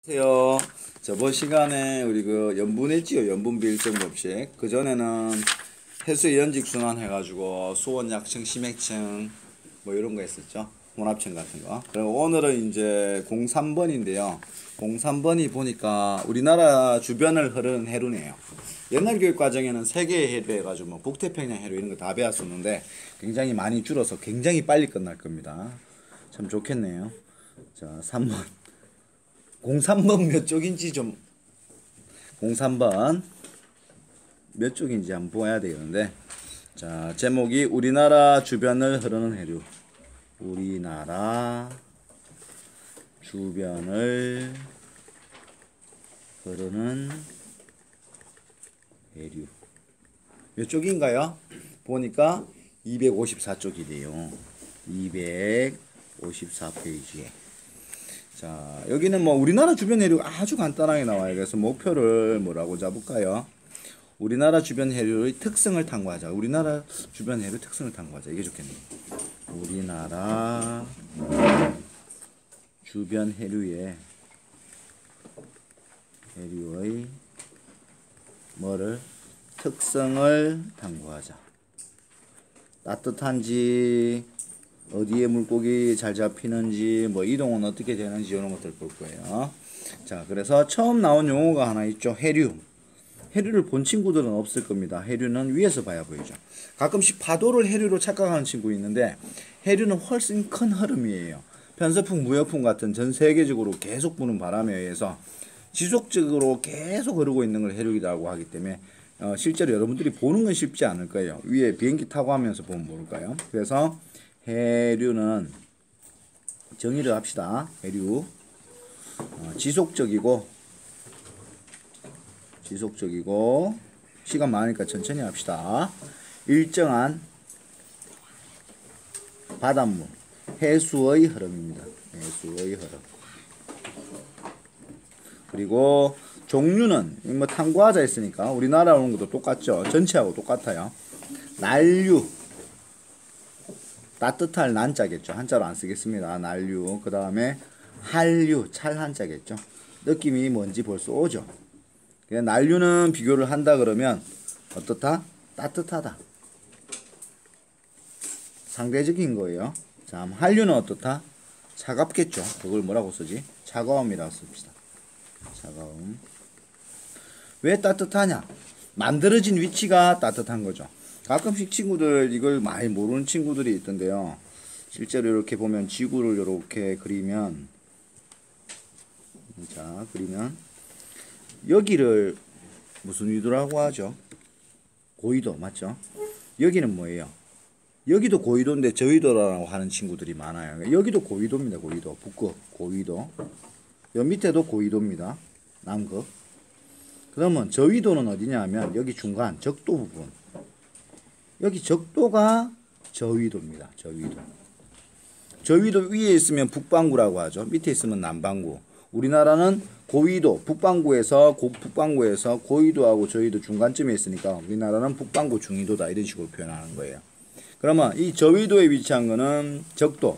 안녕하세요. 저번 시간에 우리 연분했지요. 연분 비일정 법칙. 그전에는 해수의 연직순환 해가지고 수원 약층, 심액층 뭐 이런 거 했었죠. 혼합층 같은 거. 그리고 오늘은 이제 03번인데요. 03번이 보니까 우리나라 주변을 흐르는 해류네요. 옛날 교육 과정에는 세계의 해류 해가지고 뭐 북태평양 해류 이런 거 다 배웠었는데 굉장히 많이 줄어서 굉장히 빨리 끝날 겁니다. 참 좋겠네요. 자, 3번. 03번 몇 쪽인지 03번 몇 쪽인지 한번 보아야 되겠는데, 자, 제목이 우리나라 주변을 흐르는 해류. 우리나라 주변을 흐르는 해류. 몇 쪽인가요? 보니까 254쪽이래요. 254페이지에. 자, 여기는 뭐 우리나라 주변 해류가 아주 간단하게 나와요. 그래서 목표를 뭐라고 잡을까요? 우리나라 주변 해류의 특성을 탐구하자. 우리나라 주변 해류 특성을 탐구하자. 이게 좋겠네요. 우리나라 주변 해류의 뭐를? 특성을 탐구하자. 따뜻한지, 어디에 물고기 잘 잡히는지, 뭐 이동은 어떻게 되는지 이런 것들 볼 거예요. 자, 그래서 처음 나온 용어가 하나 있죠. 해류. 해류를 본 친구들은 없을 겁니다. 해류는 위에서 봐야 보이죠. 가끔씩 파도를 해류로 착각하는 친구 있는데, 해류는 훨씬 큰 흐름이에요. 편서풍, 무역풍 같은 전 세계적으로 계속 부는 바람에 의해서 지속적으로 계속 흐르고 있는 걸 해류라고 하기 때문에 실제로 여러분들이 보는 건 쉽지 않을 거예요. 위에 비행기 타고 하면서 보면 모를까요? 그래서 해류는 정의를 합시다. 해류 지속적이고 시간 많으니까 천천히 합시다. 일정한 바닷물, 해수의 흐름입니다. 해수의 흐름. 그리고 종류는 뭐 탐구하자 했으니까 우리나라 오는 것도 똑같죠. 전체하고 똑같아요. 난류, 따뜻할 난자겠죠. 한자로 안 쓰겠습니다. 난류. 그 다음에 한류, 찰 한자겠죠. 느낌이 뭔지 벌써 오죠. 난류는 비교를 한다 그러면 어떻다? 따뜻하다. 상대적인 거예요. 자, 한류는 어떻다? 차갑겠죠. 그걸 뭐라고 쓰지? 차가움이라고 씁시다. 차가움. 왜 따뜻하냐? 만들어진 위치가 따뜻한 거죠. 가끔씩 친구들 이걸 많이 모르는 친구들이 있던데요. 실제로 이렇게 보면 지구를 이렇게 그리면, 자, 여기를 무슨 위도라고 하죠? 고위도 맞죠? 여기는 뭐예요? 여기도 고위도인데 저위도라고 하는 친구들이 많아요. 여기도 고위도입니다. 고위도. 북극 고위도. 여 밑에도 고위도입니다. 남극. 그러면 저위도는 어디냐 하면 여기 중간 적도 부분. 여기 적도가 저위도입니다. 저위도 위에 있으면 북반구라고 하죠. 밑에 있으면 남반구. 우리나라는 고위도, 북반구에서 고위도하고 저위도 중간쯤에 있으니까 우리나라는 북반구 중위도다 이런 식으로 표현하는 거예요. 그러면 이 저위도에 위치한 거는 적도,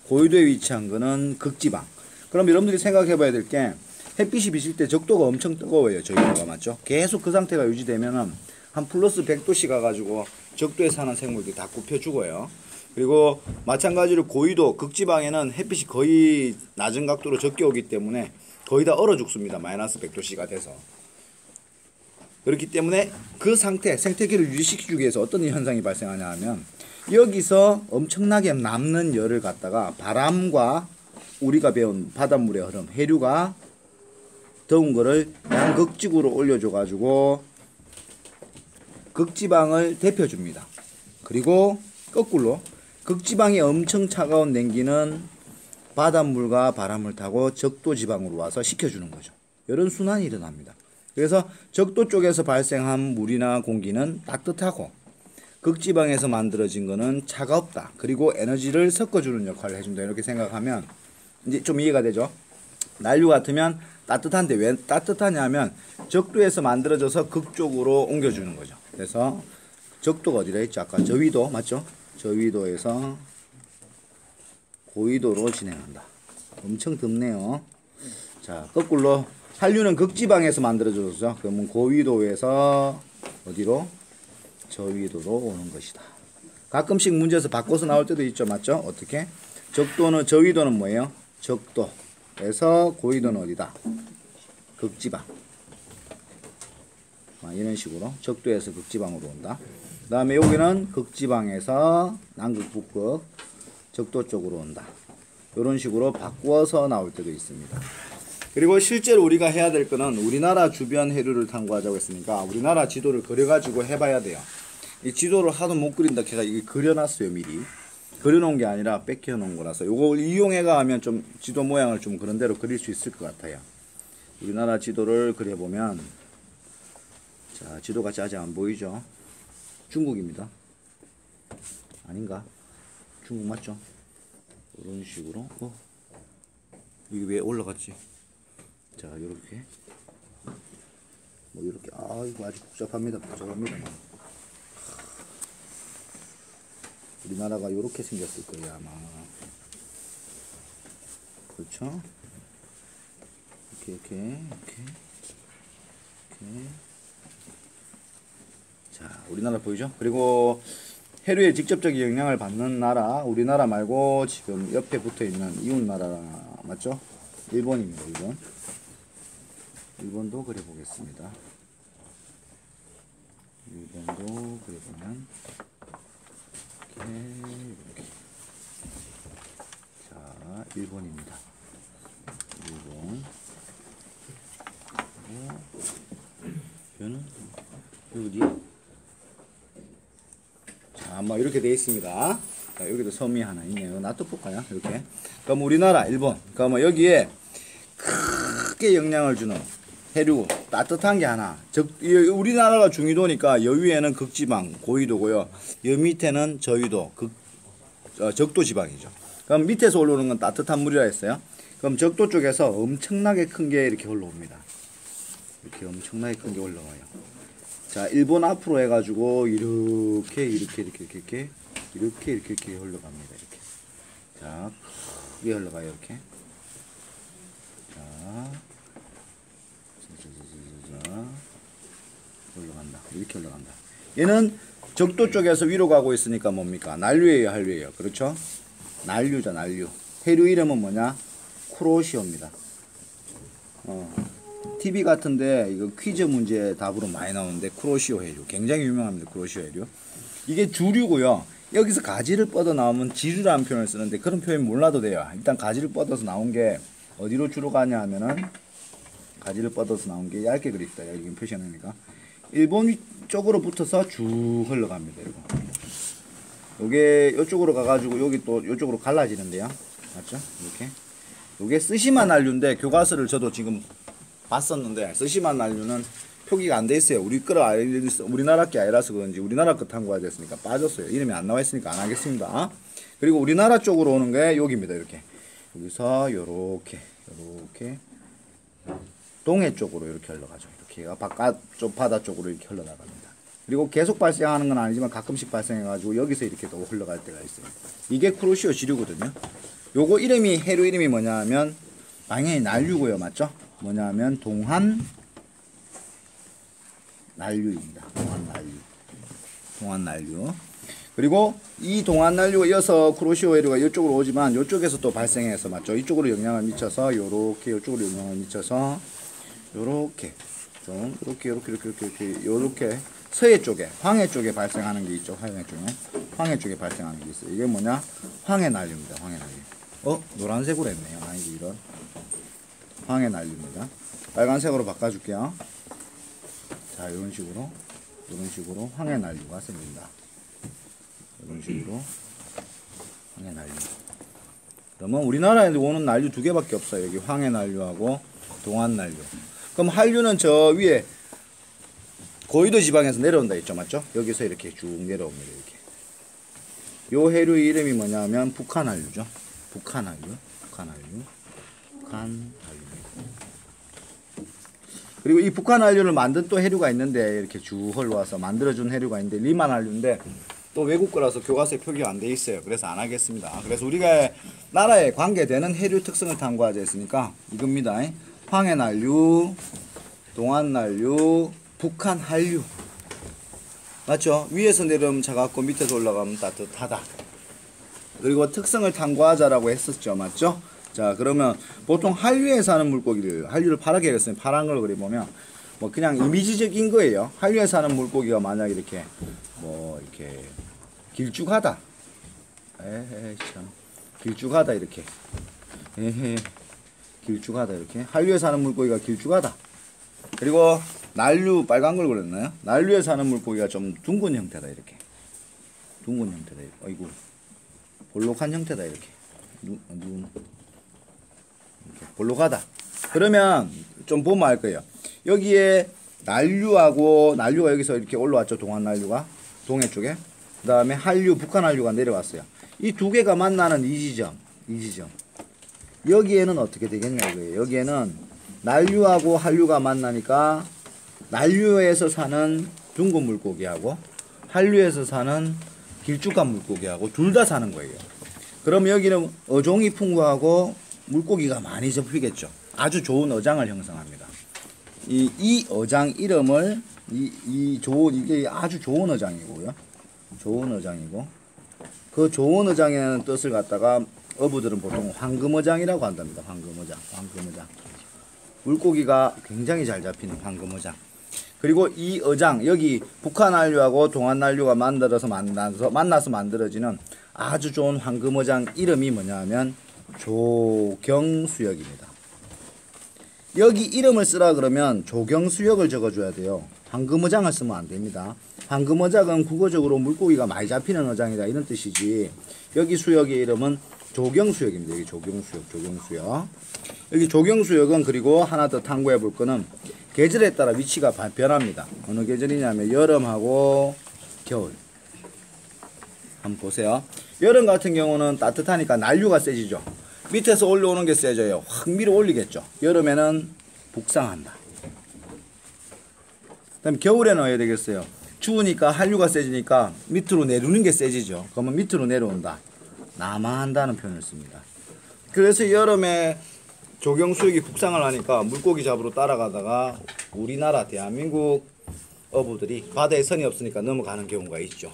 고위도에 위치한 거는 극지방. 그럼 여러분들이 생각해 봐야 될 게, 햇빛이 비칠 때 적도가 엄청 뜨거워요. 저위도가 맞죠? 계속 그 상태가 유지되면은 한 플러스 100도씨 가가지고 적도에 사는 생물들이 다 굽혀 죽어요. 그리고 마찬가지로 고위도, 극지방에는 햇빛이 거의 낮은 각도로 적게 오기 때문에 거의 다 얼어 죽습니다. 마이너스 100도씨가 돼서. 그렇기 때문에 그 상태, 생태계를 유지시키기 위해서 어떤 현상이 발생하냐 하면, 여기서 엄청나게 남는 열을 갖다가 바람과 우리가 배운 바닷물의 흐름, 해류가 더운 거를 양극지구로 올려줘가지고 극지방을 데펴줍니다. 그리고 거꾸로 극지방이 엄청 차가운 냉기는 바닷물과 바람을 타고 적도지방으로 와서 식혀주는 거죠. 이런 순환이 일어납니다. 그래서 적도 쪽에서 발생한 물이나 공기는 따뜻하고 극지방에서 만들어진 거는 차갑다. 그리고 에너지를 섞어주는 역할을 해준다. 이렇게 생각하면 이제 좀 이해가 되죠? 난류 같으면 따뜻한데 왜 따뜻하냐 하면 적도에서 만들어져서 극쪽으로 옮겨주는 거죠. 그래서 적도가 어디라 했죠? 아까 저위도 맞죠? 저위도에서 고위도로 진행한다. 엄청 덥네요. 자, 거꾸로 한류는 극지방에서 만들어져서 그러면 고위도에서 어디로? 저위도로 오는 것이다. 가끔씩 문제에서 바꿔서 나올 때도 있죠. 맞죠? 어떻게? 적도는 저위도는 뭐예요? 적도에서 고위도는 어디다? 극지방. 이런 식으로 적도에서 극지방으로 온다. 그 다음에 여기는 극지방에서 남극, 북극, 적도 쪽으로 온다. 이런 식으로 바꾸어서 나올 때도 있습니다. 그리고 실제로 우리가 해야 될 거는 우리나라 주변 해류를 탐구하자고 했으니까 우리나라 지도를 그려가지고 해봐야 돼요. 이 지도를 하도 못 그린다 해가 이게 그려놨어요. 미리 그려놓은 게 아니라 뺏겨놓은 거라서 요걸 이용해가 하면 좀 지도 모양을 좀 그런 대로 그릴 수 있을 것 같아요. 우리나라 지도를 그려보면 자, 지도가 아직 안 보이죠? 중국입니다. 아닌가? 중국 맞죠? 이런 식으로 이게 왜 올라갔지? 자, 요렇게 뭐 이렇게 이거 아주 복잡합니다. 우리나라가 요렇게 생겼을 거예요 아마. 그렇죠? 이렇게. 자, 우리나라 보이죠? 그리고 해류에 직접적인 영향을 받는 나라, 우리나라 말고 지금 옆에 붙어 있는 이웃 나라 맞죠? 일본입니다. 일본도 그려보겠습니다. 일본도 그려보면 이렇게. 자, 일본입니다. 일본. 얘는 여기야. 자, 아마 이렇게 되어 있습니다. 자, 여기도 섬이 하나 있네요. 놔둬볼까요? 이렇게. 그럼 우리나라, 일본. 그러면 여기에 크게 영향을 주는 해류, 따뜻한 게 하나. 우리나라가 중위도니까 여위에는 극지방, 고위도고요. 여 밑에는 저위도, 적도 지방이죠. 그럼 밑에서 올라오는 건 따뜻한 물이라 했어요. 그럼 적도 쪽에서 엄청나게 큰 게 이렇게 올라옵니다. 이렇게 엄청나게 큰 게 올라와요. 자, 일본 앞으로 해가지고 이렇게 흘러갑니다. 이렇게. 자, 크게 흘러가요. 이렇게. 자, 올라간다. 이렇게 올라간다. 얘는 적도 쪽에서 위로 가고 있으니까 뭡니까? 난류예요, 한류예요. 그렇죠? 난류죠, 난류. 해류 이름은 뭐냐? 쿠로시오입니다. TV 같은데 이거 퀴즈 문제 답으로 많이 나오는데 쿠로시오 해류 굉장히 유명합니다. 쿠로시오 해류. 이게 주류고요. 여기서 가지를 뻗어 나오면 지류라는 표현을 쓰는데 그런 표현 몰라도 돼요. 일단 가지를 뻗어서 나온 게 어디로 주로 가냐 하면은 가지를 뻗어서 나온 게 얇게 그립다. 여기 표시하니까 일본 쪽으로 붙어서 쭉 흘러갑니다. 이거. 요게 요쪽으로 가가지고 여기 또 요쪽으로 갈라지는데요. 맞죠? 이렇게. 요게 쓰시마 난류인데 교과서를 저도 지금 봤었는데 쓰시마 난류는 표기가 안 돼 있어요. 우리나라 게 아니라서 그런지 우리나라 거 탐구해야 됐으니까 빠졌어요. 이름이 안 나와 있으니까 안 하겠습니다. 그리고 우리나라 쪽으로 오는 게 여기입니다. 이렇게 여기서 요렇게 동해 쪽으로 이렇게 흘러가죠. 이렇게가 바깥쪽 바다 쪽으로 이렇게 흘러나갑니다. 그리고 계속 발생하는 건 아니지만 가끔씩 발생해가지고 여기서 이렇게 또 흘러갈 때가 있어요. 이게 쿠로시오 지류거든요. 요거 이름이 해류 이름이 뭐냐면 당연히 난류고요, 맞죠? 뭐냐면 동한 난류입니다. 동한 난류. 그리고 이 동한 난류가 이어서 쿠로시오 해류가 이쪽으로 오지만 이쪽에서 또 발생해서 맞죠? 이쪽으로 영향을 미쳐서 요렇게 이쪽으로 영향을 미쳐서 요렇게 좀 요렇게 서해 쪽에 황해 쪽에 발생하는 게 있죠. 황해 쪽에 발생하는 게 있어요. 이게 뭐냐? 황해 난류입니다. 황해 난류. 노란색으로 했네요. 아니지 이런 황해 난류입니다. 빨간색으로 바꿔줄게요. 자, 이런 식으로 황해 난류가 생긴다. 이런 식으로 황해 난류. 그러면 우리나라에 오는 난류 두 개밖에 없어요. 여기 황해 난류하고 동한 난류. 그럼 한류는 저 위에 고위도 지방에서 내려온다 했죠, 맞죠? 여기서 이렇게 쭉 내려옵니다. 이렇게. 요 해류 이름이 뭐냐면 북한 한류죠. 북한 한류. 그리고 이 북한 한류를 만든 또 해류가 있는데 이렇게 쭉 흘러와서 만들어준 해류가 있는데 리만 한류인데 또 외국 거라서 교과서에 표기가 안 돼 있어요. 그래서 안 하겠습니다. 그래서 우리가 나라에 관계되는 해류 특성을 탐구하자 했으니까 이겁니다. 황해 난류, 동안 난류, 북한 한류. 맞죠? 위에서 내려오면 차갑고 밑에서 올라가면 따뜻하다. 그리고 특성을 탐구하자라고 했었죠. 맞죠? 자, 그러면 보통 한류에 사는 물고기를, 한류를 파랗게 그렸으면 파란 걸 그려보면 뭐 그냥 이미지적인 거예요. 한류에 사는 물고기가 만약 이렇게 뭐 이렇게 길쭉하다. 에헤 참 길쭉하다 이렇게. 에헤 길쭉하다 이렇게. 한류에 사는 물고기가 길쭉하다. 그리고 난류 빨간 걸 그렸나요? 난류에 사는 물고기가 좀 둥근 형태다 이렇게. 둥근 형태다. 어이구. 볼록한 형태다 이렇게. 이렇게 볼록하다. 그러면 좀 보면 알 거예요. 여기에 난류가 여기서 이렇게 올라왔죠. 동안 난류가 동해 쪽에. 그 다음에 한류, 북한 한류가 내려왔어요. 이 두 개가 만나는 이 지점. 여기에는 어떻게 되겠냐 이거예요. 여기에는 난류하고 한류가 만나니까 난류에서 사는 둥근 물고기하고 한류에서 사는 길쭉한 물고기하고 둘 다 사는 거예요. 그럼 여기는 어종이 풍부하고 물고기가 많이 잡히겠죠. 아주 좋은 어장을 형성합니다. 이 어장 이름을 이게 아주 좋은 어장이고요. 좋은 어장이고 그 좋은 어장이라는 뜻을 갖다가 어부들은 보통 황금어장이라고 한답니다. 황금어장. 물고기가 굉장히 잘 잡히는 황금어장. 그리고 이 어장 여기 북한 한류하고 동안 한류가 만나서 만들어지는 아주 좋은 황금어장 이름이 뭐냐면 조경수역입니다. 여기 이름을 쓰라 그러면 조경수역을 적어줘야 돼요. 황금어장을 쓰면 안 됩니다. 황금어장은 국어적으로 물고기가 많이 잡히는 어장이다 이런 뜻이지. 여기 수역의 이름은 조경수역입니다. 여기 조경수역. 여기 조경수역은 그리고 하나 더 탐구해 볼 거는 계절에 따라 위치가 변합니다. 어느 계절이냐면 여름하고 겨울. 한번 보세요. 여름 같은 경우는 따뜻하니까 난류가 세지죠. 밑에서 올라오는 게 세져요. 확 밀어 올리겠죠. 여름에는 북상한다. 그 다음에 겨울에는 어떻게 되겠어요? 추우니까 한류가 세지니까 밑으로 내려오는 게 세지죠. 그러면 밑으로 내려온다. 남하한다는 표현을 씁니다. 그래서 여름에 조경수역이 북상을 하니까 물고기 잡으러 따라가다가 우리나라 대한민국 어부들이 바다에 선이 없으니까 넘어가는 경우가 있죠.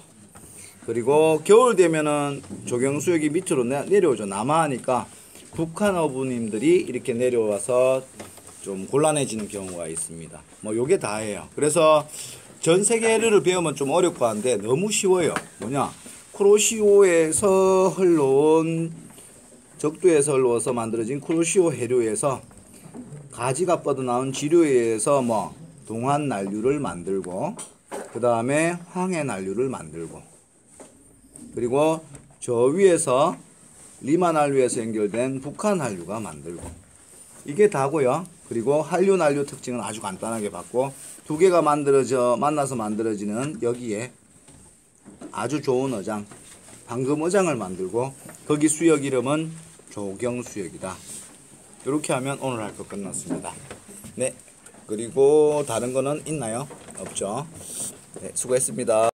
그리고 겨울 되면은 조경수역이 밑으로 내려오죠. 남하하니까 북한 어부님들이 이렇게 내려와서 좀 곤란해지는 경우가 있습니다. 뭐 요게 다예요. 그래서 전 세계를 배우면 좀 어렵고 한데 너무 쉬워요. 뭐냐? 쿠로시오에서 흘러온 적도에서 흘러서 만들어진 쿠로시오 해류에서 가지가 뻗어나온 지류에 의해서 뭐 동안 난류를 만들고 그 다음에 황해 난류를 만들고 그리고 저 위에서 리마 난류에서 연결된 북한 한류가 만들고 이게 다고요. 그리고 한류 난류 특징은 아주 간단하게 봤고 두 개가 만나서 만들어지는 여기에 아주 좋은 어장 황금어장을 만들고 거기 수역 이름은 조경수역이다. 이렇게 하면 오늘 할 거 끝났습니다. 네. 그리고 다른 거는 있나요? 없죠. 네, 수고했습니다.